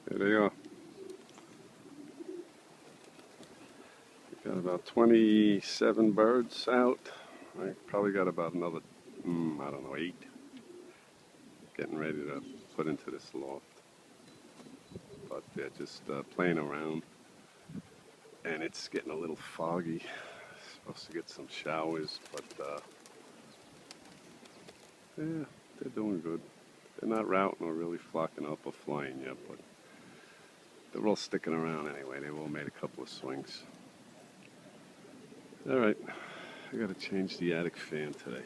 There they are. Got about 27 birds out. I probably got about another, I don't know, 8 getting ready to put into this loft. But they're just playing around, and it's getting a little foggy. Supposed to get some showers, but yeah, they're doing good. They're not routing or really flocking up or flying yet, but they're all sticking around anyway. They've all made a couple of swings. All right, I gotta change the attic fan today.